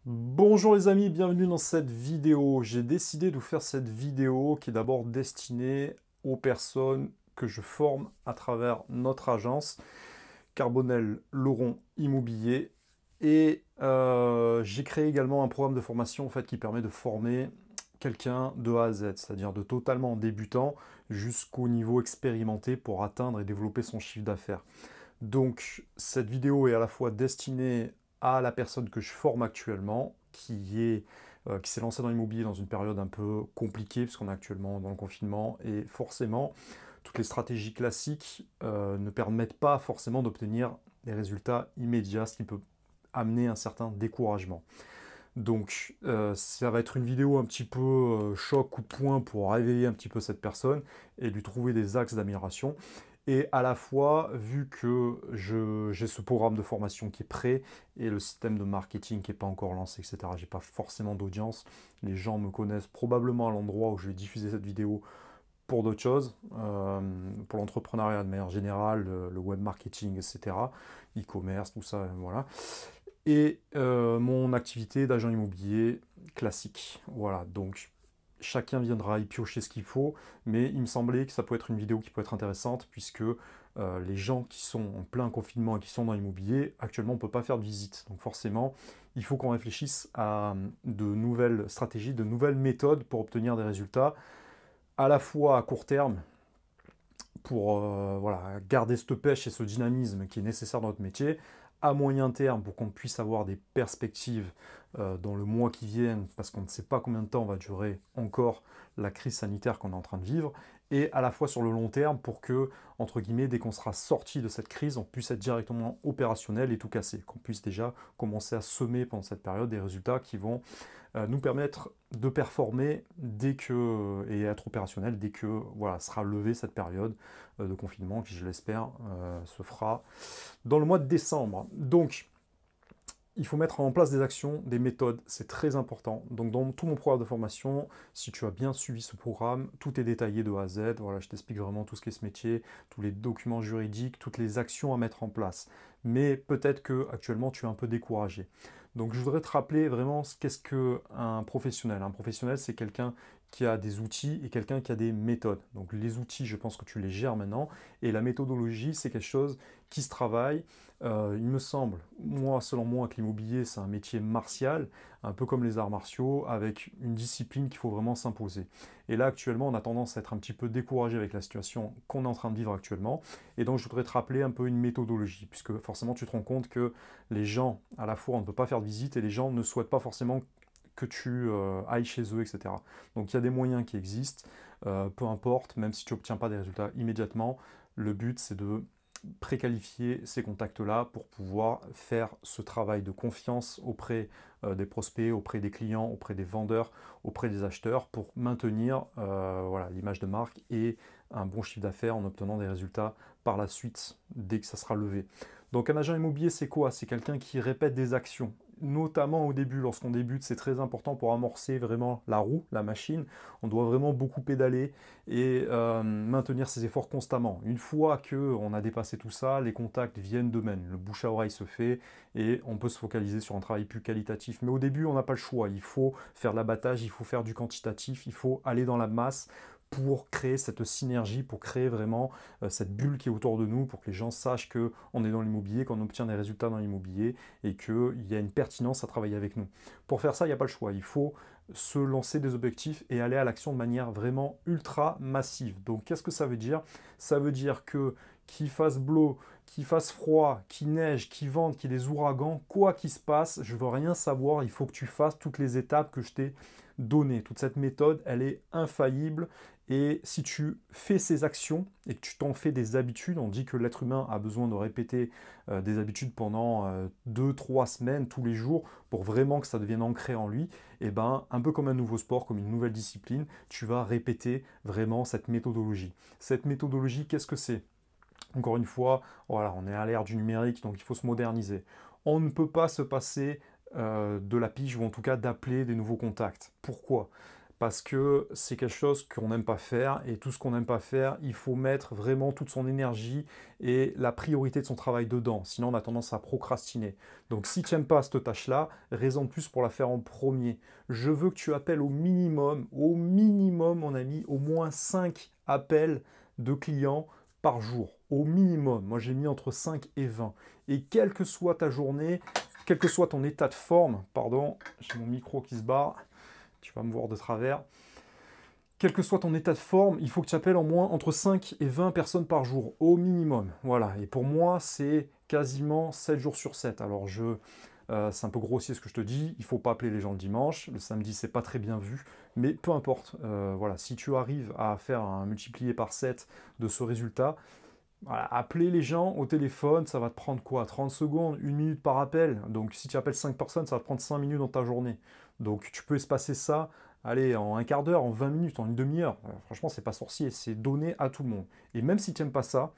Bonjour les amis, bienvenue dans cette vidéo. J'ai décidé de vous faire cette vidéo qui est d'abord destinée aux personnes que je forme à travers notre agence Carbonel Laurent Immobilier. Et j'ai créé également un programme de formation en fait, qui permet de former quelqu'un de A à Z, c'est-à-dire de totalement débutant jusqu'au niveau expérimenté pour atteindre et développer son chiffre d'affaires. Donc cette vidéo est à la fois destinée à la personne que je forme actuellement, qui s'est lancée dans l'immobilier dans une période un peu compliquée, puisqu'on est actuellement dans le confinement, et forcément, toutes les stratégies classiques ne permettent pas forcément d'obtenir des résultats immédiats, ce qui peut amener un certain découragement. Donc ça va être une vidéo un petit peu choc, coup de poing pour réveiller un petit peu cette personne et lui trouver des axes d'amélioration. Et à la fois, vu que j'ai ce programme de formation qui est prêt et le système de marketing qui n'est pas encore lancé, etc., j'ai pas forcément d'audience. Les gens me connaissent probablement à l'endroit où je vais diffuser cette vidéo pour d'autres choses, pour l'entrepreneuriat de manière générale, le web marketing, etc., e-commerce, tout ça, voilà. Et mon activité d'agent immobilier classique. Voilà, donc chacun viendra y piocher ce qu'il faut, mais il me semblait que ça peut être une vidéo qui peut être intéressante, puisque les gens qui sont en plein confinement et qui sont dans l'immobilier, actuellement on ne peut pas faire de visite. Donc forcément, il faut qu'on réfléchisse à de nouvelles stratégies, de nouvelles méthodes pour obtenir des résultats, à la fois à court terme, pour voilà, garder cette pêche et ce dynamisme qui est nécessaire dans notre métier, à moyen terme pour qu'on puisse avoir des perspectives dans le mois qui viennent, parce qu'on ne sait pas combien de temps va durer encore la crise sanitaire qu'on est en train de vivre, et à la fois sur le long terme pour que, entre guillemets, dès qu'on sera sorti de cette crise, on puisse être directement opérationnel et tout casser, qu'on puisse déjà commencer à semer pendant cette période des résultats qui vont nous permettre de performer dès que, et être opérationnel dès que voilà, sera levée cette période de confinement qui, je l'espère, se fera dans le mois de décembre. Donc, il faut mettre en place des actions, des méthodes, c'est très important. Donc dans tout mon programme de formation, si tu as bien suivi ce programme, tout est détaillé de A à Z. Voilà, je t'explique vraiment tout ce qu'est ce métier, tous les documents juridiques, toutes les actions à mettre en place. Mais peut-être que actuellement tu es un peu découragé. Donc je voudrais te rappeler vraiment qu'est-ce qu'un professionnel. Un professionnel, c'est quelqu'un qui a des outils et quelqu'un qui a des méthodes. Donc les outils, je pense que tu les gères maintenant. Et la méthodologie, c'est quelque chose qui se travaille. Il me semble, moi, selon moi, que l'immobilier, c'est un métier martial, un peu comme les arts martiaux, avec une discipline qu'il faut vraiment s'imposer. Et là, actuellement, on a tendance à être un petit peu découragé avec la situation qu'on est en train de vivre actuellement. Et donc, je voudrais te rappeler un peu une méthodologie, puisque forcément, tu te rends compte que les gens, à la fois, on ne peut pas faire de visite, et les gens ne souhaitent pas forcément que tu ailles chez eux, etc. Donc, il y a des moyens qui existent, peu importe, même si tu n'obtiens pas des résultats immédiatement, le but, c'est de préqualifier ces contacts-là pour pouvoir faire ce travail de confiance auprès des prospects, auprès des clients, auprès des vendeurs, auprès des acheteurs pour maintenir voilà, l'image de marque et un bon chiffre d'affaires en obtenant des résultats par la suite dès que ça sera levé. Donc un agent immobilier, c'est quoi? C'est quelqu'un qui répète des actions. Notamment au début, lorsqu'on débute, c'est très important pour amorcer vraiment la roue, la machine. On doit vraiment beaucoup pédaler et maintenir ses efforts constamment. Une fois qu'on a dépassé tout ça, les contacts viennent d'eux-mêmes. Le bouche à oreille se fait et on peut se focaliser sur un travail plus qualitatif. Mais au début, on n'a pas le choix. Il faut faire de l'abattage, il faut faire du quantitatif, il faut aller dans la masse pour créer cette synergie, pour créer vraiment cette bulle qui est autour de nous, pour que les gens sachent qu'on est dans l'immobilier, qu'on obtient des résultats dans l'immobilier et qu'il y a une pertinence à travailler avec nous. Pour faire ça, il n'y a pas le choix. Il faut se lancer des objectifs et aller à l'action de manière vraiment ultra massive. Donc qu'est-ce que ça veut dire? Ça veut dire que qu'il fasse beau, qu'il fasse froid, qu'il neige, qu'il vente, qu'il y ait des ouragans, quoi qu'il se passe, je ne veux rien savoir, il faut que tu fasses toutes les étapes que je t'ai données. Toute cette méthode, elle est infaillible. Et si tu fais ces actions et que tu t'en fais des habitudes, on dit que l'être humain a besoin de répéter des habitudes pendant 2-3 semaines, tous les jours, pour vraiment que ça devienne ancré en lui, et ben un peu comme un nouveau sport, comme une nouvelle discipline, tu vas répéter vraiment cette méthodologie. Cette méthodologie, qu'est-ce que c'est? Encore une fois, voilà, on est à l'ère du numérique, donc il faut se moderniser. On ne peut pas se passer de la pige, ou en tout cas d'appeler des nouveaux contacts. Pourquoi? parce que c'est quelque chose qu'on n'aime pas faire, et tout ce qu'on n'aime pas faire, il faut mettre vraiment toute son énergie et la priorité de son travail dedans, sinon on a tendance à procrastiner. Donc si tu n'aimes pas cette tâche-là, raison de plus pour la faire en premier. Je veux que tu appelles au minimum, mon ami, au moins 5 appels de clients par jour, au minimum. Moi j'ai mis entre 5 et 20. Et quelle que soit ta journée, quel que soit ton état de forme, pardon, j'ai mon micro qui se barre, tu vas me voir de travers. Quel que soit ton état de forme, il faut que tu appelles en moins entre 5 et 20 personnes par jour, au minimum. Voilà, et pour moi, c'est quasiment 7 jours sur 7. Alors, c'est un peu grossier ce que je te dis, il ne faut pas appeler les gens le dimanche, le samedi, c'est pas très bien vu, mais peu importe. Voilà, si tu arrives à faire un multiplié par 7 de ce résultat, voilà, appeler les gens au téléphone, ça va te prendre quoi? 30 secondes, 1 minute par appel. Donc si tu appelles 5 personnes, ça va te prendre 5 minutes dans ta journée. Donc tu peux espacer ça, allez, en un quart d'heure, en 20 minutes, en une demi-heure. Franchement, c'est pas sorcier, c'est donné à tout le monde. Et même si tu n'aimes pas ça,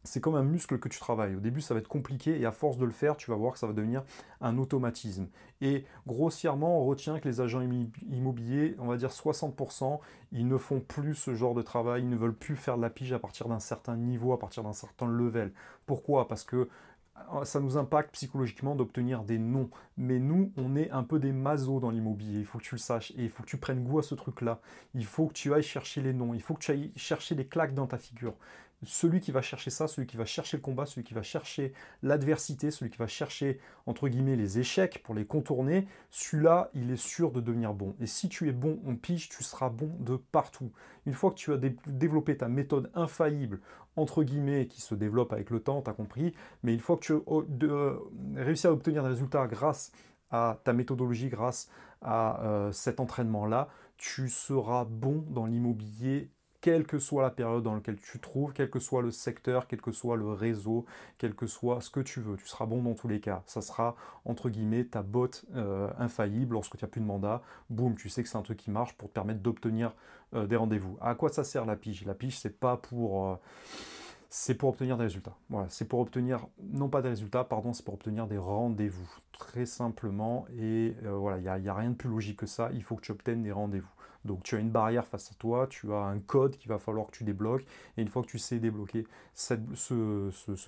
c'est comme un muscle que tu travailles. Au début, ça va être compliqué et à force de le faire, tu vas voir que ça va devenir un automatisme. Et grossièrement, on retient que les agents immobiliers, on va dire 60%, ils ne font plus ce genre de travail, ils ne veulent plus faire de la pige à partir d'un certain niveau, à partir d'un certain level. Pourquoi? Parce que ça nous impacte psychologiquement d'obtenir des noms. Mais nous, on est un peu des masos dans l'immobilier, il faut que tu le saches, et il faut que tu prennes goût à ce truc-là. Il faut que tu ailles chercher les noms, il faut que tu ailles chercher les claques dans ta figure. Celui qui va chercher ça, celui qui va chercher le combat, celui qui va chercher l'adversité, celui qui va chercher, entre guillemets, les échecs pour les contourner, celui-là, il est sûr de devenir bon. Et si tu es bon en pige, tu seras bon de partout. Une fois que tu as développé ta méthode infaillible, entre guillemets, qui se développe avec le temps, tu as compris, mais une fois que tu as réussi à obtenir des résultats grâce à ta méthodologie, grâce à cet entraînement-là, tu seras bon dans l'immobilier, quelle que soit la période dans laquelle tu te trouves, quel que soit le secteur, quel que soit le réseau, quel que soit ce que tu veux. Tu seras bon dans tous les cas. Ça sera, entre guillemets, ta botte infaillible lorsque tu n'as plus de mandat. Boum, tu sais que c'est un truc qui marche pour te permettre d'obtenir des rendez-vous. À quoi ça sert la pige? La pige, c'est pas pour... c'est pour obtenir des résultats. Voilà, c'est pour obtenir, non pas des résultats, pardon, c'est pour obtenir des rendez-vous, très simplement. Et voilà, il n'y a rien de plus logique que ça, il faut que tu obtiennes des rendez-vous. Donc tu as une barrière face à toi, tu as un code qu'il va falloir que tu débloques, et une fois que tu sais débloquer ce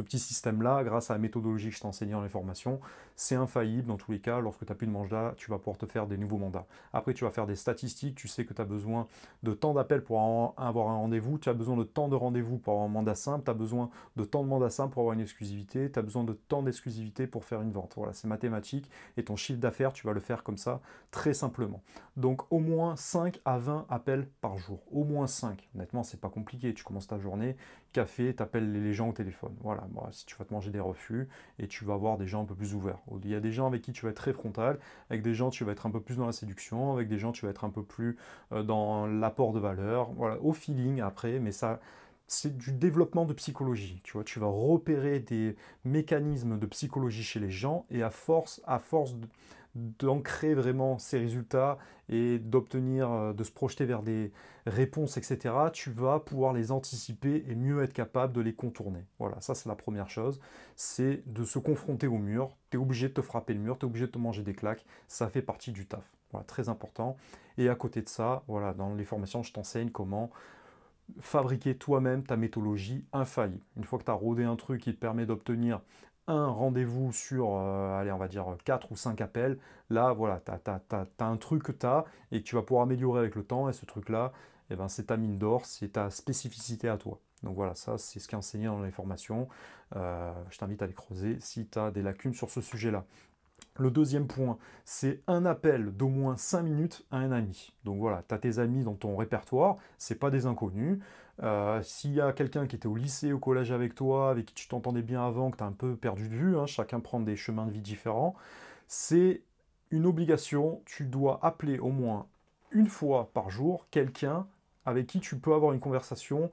petit système-là, grâce à la méthodologie que je t'ai enseignée dans les formations, c'est infaillible dans tous les cas. Lorsque tu n'as plus de mandat, tu vas pouvoir te faire des nouveaux mandats. Après, tu vas faire des statistiques, tu sais que tu as besoin de temps d'appel pour avoir un rendez-vous, tu as besoin de temps de rendez-vous pour avoir un mandat simple, tu as besoin de temps de mandat simple pour avoir une exclusivité, tu as besoin de temps d'exclusivité pour faire une vente. Voilà, c'est mathématique, et ton chiffre d'affaires, tu vas le faire comme ça, très simplement. Donc au moins 5 à 20 appels par jour, au moins 5. Honnêtement, c'est pas compliqué, tu commences ta journée, café, tu appelles les gens au téléphone. Voilà, bon, si tu vas te manger des refus, et tu vas avoir des gens un peu plus ouverts. Il y a des gens avec qui tu vas être très frontal, avec des gens tu vas être un peu plus dans la séduction, avec des gens tu vas être un peu plus dans l'apport de valeur, voilà, au feeling après, mais ça, c'est du développement de psychologie, tu vois, tu vas repérer des mécanismes de psychologie chez les gens, et à force d'ancrer vraiment ces résultats et d'obtenir, de se projeter vers des réponses, etc., tu vas pouvoir les anticiper et mieux être capable de les contourner. Voilà, ça c'est la première chose, c'est de se confronter au mur, tu es obligé de te frapper le mur, tu es obligé de te manger des claques, ça fait partie du taf. Voilà, très important. Et à côté de ça, voilà, dans les formations, je t'enseigne comment fabriquer toi-même ta méthodologie infaillible. Une fois que tu as rodé un truc qui te permet d'obtenir un rendez-vous sur, allez, on va dire 4 ou 5 appels, là, voilà, tu as un truc que tu as et que tu vas pouvoir améliorer avec le temps, et ce truc-là, eh ben, c'est ta mine d'or, c'est ta spécificité à toi. Donc voilà, ça, c'est ce qui est enseigné dans les formations. Je t'invite à les creuser si tu as des lacunes sur ce sujet-là. Le deuxième point, c'est un appel d'au moins 5 minutes à un ami. Donc voilà, tu as tes amis dans ton répertoire, c'est pas des inconnus. S'il y a quelqu'un qui était au lycée, au collège avec toi, avec qui tu t'entendais bien avant, que tu as un peu perdu de vue, hein, chacun prend des chemins de vie différents, c'est une obligation, tu dois appeler au moins une fois par jour quelqu'un avec qui tu peux avoir une conversation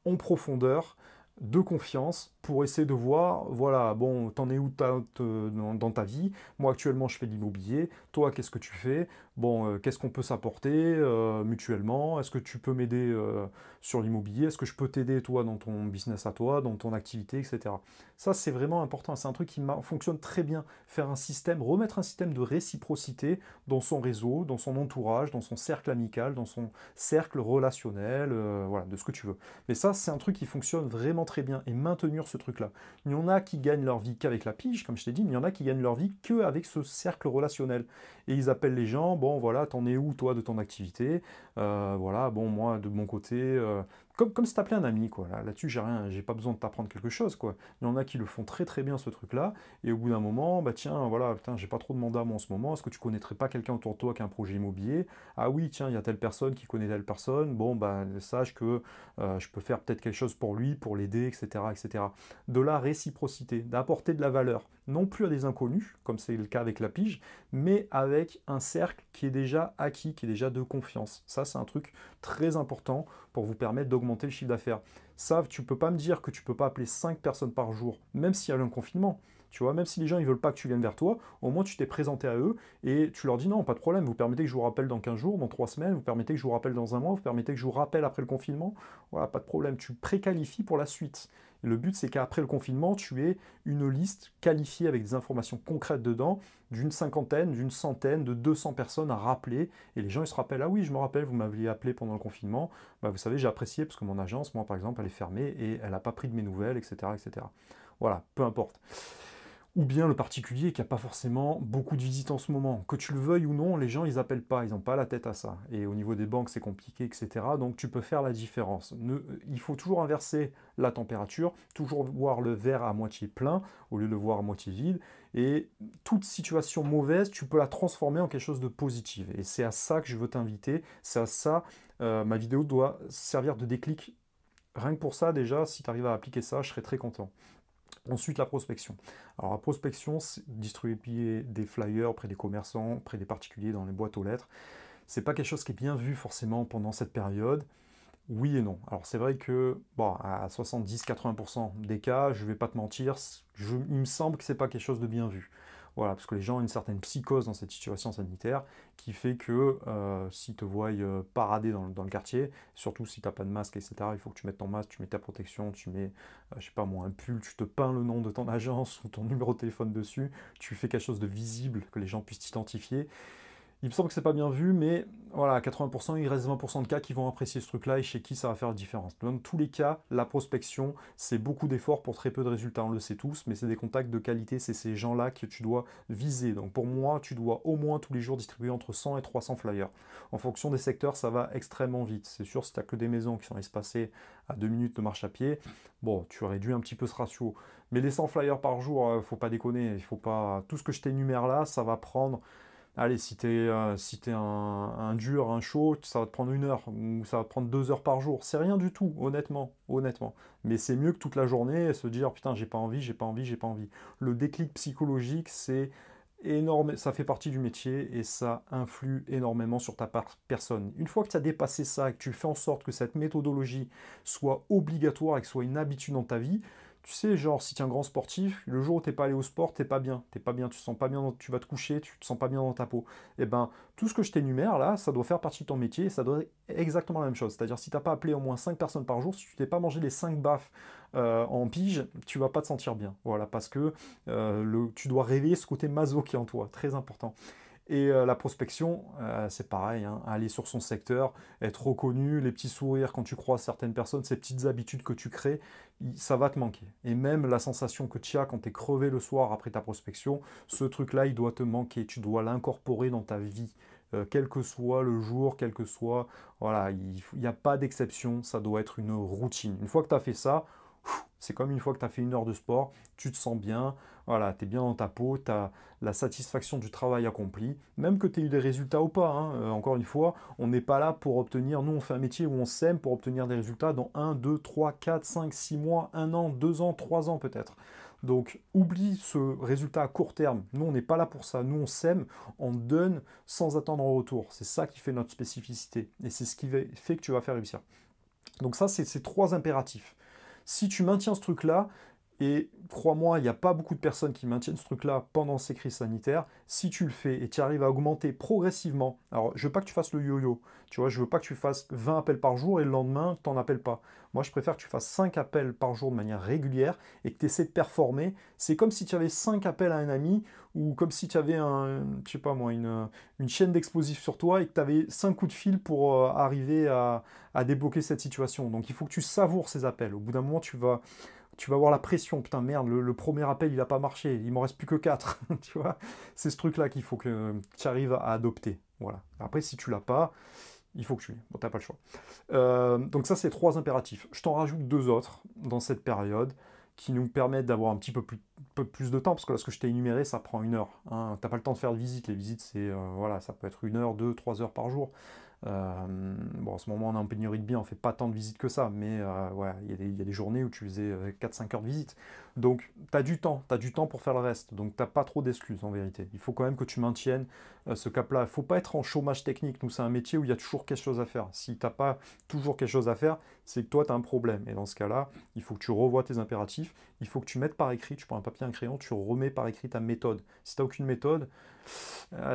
en profondeur, de confiance, pour essayer de voir, voilà, bon, t'en es où dans ta vie? Moi, actuellement, je fais de l'immobilier. Toi, qu'est-ce que tu fais? Bon, qu'est-ce qu'on peut s'apporter mutuellement? Est-ce que tu peux m'aider sur l'immobilier? Est-ce que je peux t'aider, toi, dans ton business à toi, dans ton activité, etc. Ça, c'est vraiment important. C'est un truc qui fonctionne très bien. Faire un système, remettre un système de réciprocité dans son réseau, dans son entourage, dans son cercle amical, dans son cercle relationnel, voilà, de ce que tu veux. Mais ça, c'est un truc qui fonctionne vraiment très bien. Et maintenir ce truc-là. Il y en a qui gagnent leur vie qu'avec la pige, comme je t'ai dit, mais il y en a qui gagnent leur vie qu'avec ce cercle relationnel. Et ils appellent les gens, bon voilà, t'en es où toi de ton activité? Voilà, bon moi de mon côté, comme si t'appelais un ami, quoi. Là-dessus, j'ai rien, j'ai pas besoin de t'apprendre quelque chose, quoi. Il y en a qui le font très très bien ce truc-là, et au bout d'un moment, bah tiens, voilà, putain, j'ai pas trop de mandat moi en ce moment, est-ce que tu connaîtrais pas quelqu'un autour de toi qui a un projet immobilier? Ah oui, tiens, il y a telle personne qui connaît telle personne, bon bah sache que je peux faire peut-être quelque chose pour lui, pour l'aider, etc., etc. De la réciprocité, d'apporter de la valeur, non plus à des inconnus, comme c'est le cas avec la pige, mais avec un cercle qui est déjà acquis, qui est déjà de confiance. Ça, c'est un truc très important pour vous permettre d'augmenter le chiffre d'affaires. Ça, tu peux pas me dire que tu peux pas appeler 5 personnes par jour, même s'il y a un confinement. Tu vois, même si les gens ils veulent pas que tu viennes vers toi, au moins tu t'es présenté à eux et tu leur dis non, pas de problème, vous permettez que je vous rappelle dans 15 jours, dans 3 semaines, vous permettez que je vous rappelle dans un mois, vous permettez que je vous rappelle après le confinement. Voilà, pas de problème, tu préqualifies pour la suite. Et le but, c'est qu'après le confinement, tu aies une liste qualifiée avec des informations concrètes dedans, d'une cinquantaine, d'une centaine, de 200 personnes à rappeler. Et les gens, ils se rappellent, ah oui, je me rappelle, vous m'aviez appelé pendant le confinement. Bah, vous savez, j'ai apprécié parce que mon agence, moi, par exemple, elle est fermée et elle n'a pas pris de mes nouvelles, etc., etc. Voilà, peu importe. Ou bien le particulier qui n'a pas forcément beaucoup de visites en ce moment. Que tu le veuilles ou non, les gens, ils appellent pas, ils n'ont pas la tête à ça. Et au niveau des banques, c'est compliqué, etc. Donc tu peux faire la différence. Il faut toujours inverser la température, toujours voir le verre à moitié plein au lieu de le voir à moitié vide. Et toute situation mauvaise, tu peux la transformer en quelque chose de positif. Et c'est à ça que je veux t'inviter. C'est à ça, ma vidéo doit servir de déclic. Rien que pour ça, déjà, si tu arrives à appliquer ça, je serais très content. Ensuite, la prospection. Alors, la prospection, c'est distribuer des flyers auprès des commerçants, auprès des particuliers dans les boîtes aux lettres. C'est pas quelque chose qui est bien vu forcément pendant cette période. Oui et non. Alors, c'est vrai que, bon, à 70-80% des cas, je vais pas te mentir, il me semble que c'est pas quelque chose de bien vu. Voilà, parce que les gens ont une certaine psychose dans cette situation sanitaire qui fait que s'ils te voient parader dans le quartier, surtout si tu n'as pas de masque, etc., il faut que tu mettes ton masque, tu mets ta protection, tu mets, je sais pas moi, un pull, tu te peins le nom de ton agence ou ton numéro de téléphone dessus, tu fais quelque chose de visible que les gens puissent t'identifier. Il me semble que c'est pas bien vu, mais voilà, à 80%, il reste 20% de cas qui vont apprécier ce truc-là et chez qui ça va faire la différence. Dans tous les cas, la prospection, c'est beaucoup d'efforts pour très peu de résultats, on le sait tous, mais c'est des contacts de qualité, c'est ces gens-là que tu dois viser. Donc pour moi, tu dois au moins tous les jours distribuer entre 100 et 300 flyers. En fonction des secteurs, ça va extrêmement vite. C'est sûr, si tu n'as que des maisons qui sont espacées à 2 minutes de marche à pied, bon, tu réduis un petit peu ce ratio. Mais les 100 flyers par jour, faut pas déconner, il faut pas... Tout ce que je t'énumère là, ça va prendre... Allez, si t'es un dur, un chaud, ça va te prendre 1 heure, ou ça va te prendre 2 heures par jour. C'est rien du tout, honnêtement, honnêtement. Mais c'est mieux que toute la journée se dire, putain, j'ai pas envie, j'ai pas envie, j'ai pas envie. Le déclic psychologique, c'est énorme, ça fait partie du métier et ça influe énormément sur ta personne. Une fois que tu as dépassé ça et que tu fais en sorte que cette méthodologie soit obligatoire et que ce soit une habitude dans ta vie, tu sais, genre, si tu es un grand sportif, le jour où tu n'es pas allé au sport, t'es pas bien, tu te sens pas bien, tu vas te coucher, tu te sens pas bien dans ta peau. Et ben, tout ce que je t'énumère là, ça doit faire partie de ton métier et ça doit être exactement la même chose. C'est-à-dire, si tu n'as pas appelé au moins 5 personnes par jour, si tu t'es pas mangé les 5 baffes en pige, tu vas pas te sentir bien. Voilà, parce que tu dois réveiller ce côté maso qui est en toi, très important. Et la prospection, c'est pareil, hein, aller sur son secteur, être reconnu, les petits sourires quand tu croises certaines personnes, ces petites habitudes que tu crées, ça va te manquer. Et même la sensation que tu as quand tu es crevé le soir après ta prospection, ce truc-là, il doit te manquer. Tu dois l'incorporer dans ta vie. Quel que soit le jour, quel que soit... Voilà, il n'y a pas d'exception, ça doit être une routine. Une fois que tu as fait ça, c'est comme une fois que tu as fait 1 heure de sport, tu te sens bien, voilà, tu es bien dans ta peau, tu as la satisfaction du travail accompli, même que tu aies eu des résultats ou pas. Hein. Encore une fois, on n'est pas là pour obtenir, nous on fait un métier où on s'aime pour obtenir des résultats dans 1, 2, 3, 4, 5, 6 mois, 1 an, 2 ans, 3 ans peut-être. Donc oublie ce résultat à court terme. Nous on n'est pas là pour ça. Nous on s'aime, on donne sans attendre en retour. C'est ça qui fait notre spécificité. Et c'est ce qui fait que tu vas faire réussir. Donc ça, c'est ces 3 impératifs. Si tu maintiens ce truc-là, Et crois-moi, il n'y a pas beaucoup de personnes qui maintiennent ce truc-là pendant ces crises sanitaires. Si tu le fais et tu arrives à augmenter progressivement, alors je veux pas que tu fasses le yo-yo, tu vois, je veux pas que tu fasses 20 appels par jour et le lendemain, tu n'en appelles pas. Moi, je préfère que tu fasses 5 appels par jour de manière régulière et que tu essaies de performer. C'est comme si tu avais 5 appels à un ami ou comme si tu avais je sais pas moi, une chaîne d'explosifs sur toi et que tu avais 5 coups de fil pour arriver à débloquer cette situation. Donc il faut que tu savoures ces appels. Au bout d'un moment, tu vas avoir la pression, putain merde, le premier appel il n'a pas marché, il m'en reste plus que 4, tu vois. C'est ce truc-là qu'il faut que tu arrives à adopter. Voilà. Après, si tu l'as pas, il faut que tu l'aies. Bon, t'as pas le choix. Donc ça, c'est 3 impératifs. Je t'en rajoute 2 autres dans cette période qui nous permettent d'avoir un petit peu plus de temps, parce que là, ce que je t'ai énuméré, ça prend 1 heure. Hein. T'as pas le temps de faire de visite. Les visites, c'est voilà, ça peut être 1 heure, 2, 3 heures par jour. Bon, en ce moment, on est en pénurie de biens, on fait pas tant de visites que ça, mais ouais, il y a des journées où tu faisais 4-5 heures de visite. Donc, tu as du temps pour faire le reste. Donc, t'as pas trop d'excuses en vérité. Il faut quand même que tu maintiennes ce cap-là. Il faut pas être en chômage technique. Nous, c'est un métier où il y a toujours quelque chose à faire. Si t'as pas toujours quelque chose à faire, c'est que toi, tu as un problème. Et dans ce cas-là, il faut que tu revoies tes impératifs. Il faut que tu mettes par écrit, tu prends un papier, un crayon, tu remets par écrit ta méthode. Si tu n'as aucune méthode,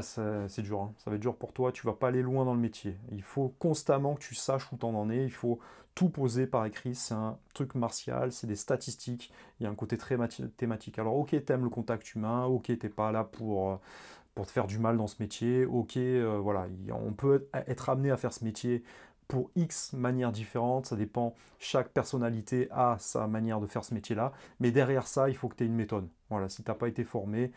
c'est dur, hein. Ça va être dur pour toi, tu vas pas aller loin dans le métier. Il faut constamment que tu saches où t'en en es, il faut tout poser par écrit, c'est un truc martial, c'est des statistiques, il y a un côté très thématique. Alors ok, t'aimes le contact humain, ok, t'es pas là pour te faire du mal dans ce métier, ok, voilà, on peut être amené à faire ce métier pour X manières différentes, ça dépend, chaque personnalité a sa manière de faire ce métier-là, mais derrière ça, il faut que tu aies une méthode. Voilà, si tu n'as pas été formé,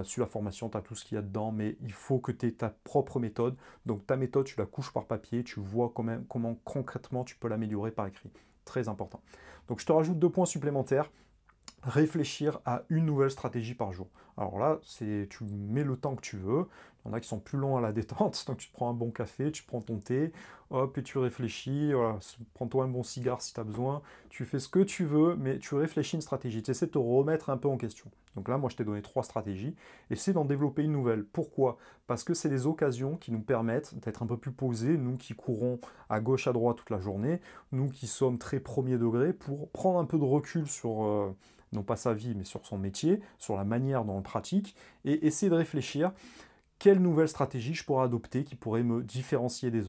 sur la formation, tu as tout ce qu'il y a dedans, mais il faut que tu aies ta propre méthode. Donc ta méthode, tu la couches par papier, tu vois comment concrètement tu peux l'améliorer par écrit. Très important. Donc je te rajoute 2 points supplémentaires. Réfléchir à une nouvelle stratégie par jour. Alors là, tu mets le temps que tu veux. Il y en a qui sont plus longs à la détente, donc tu te prends un bon café, tu prends ton thé, hop, et tu réfléchis. Voilà, prends-toi un bon cigare si tu as besoin. Tu fais ce que tu veux, mais tu réfléchis une stratégie. Tu essaies de te remettre un peu en question. Donc là, moi, je t'ai donné 3 stratégies. Essaie d'en développer une nouvelle. Pourquoi? Parce que c'est des occasions qui nous permettent d'être un peu plus posés, nous qui courons à gauche, à droite toute la journée, nous qui sommes très premier degré, pour prendre un peu de recul sur non pas sa vie, mais sur son métier, sur la manière dont on le pratique, et essayer de réfléchir quelle nouvelle stratégie je pourrais adopter qui pourrait me différencier des autres.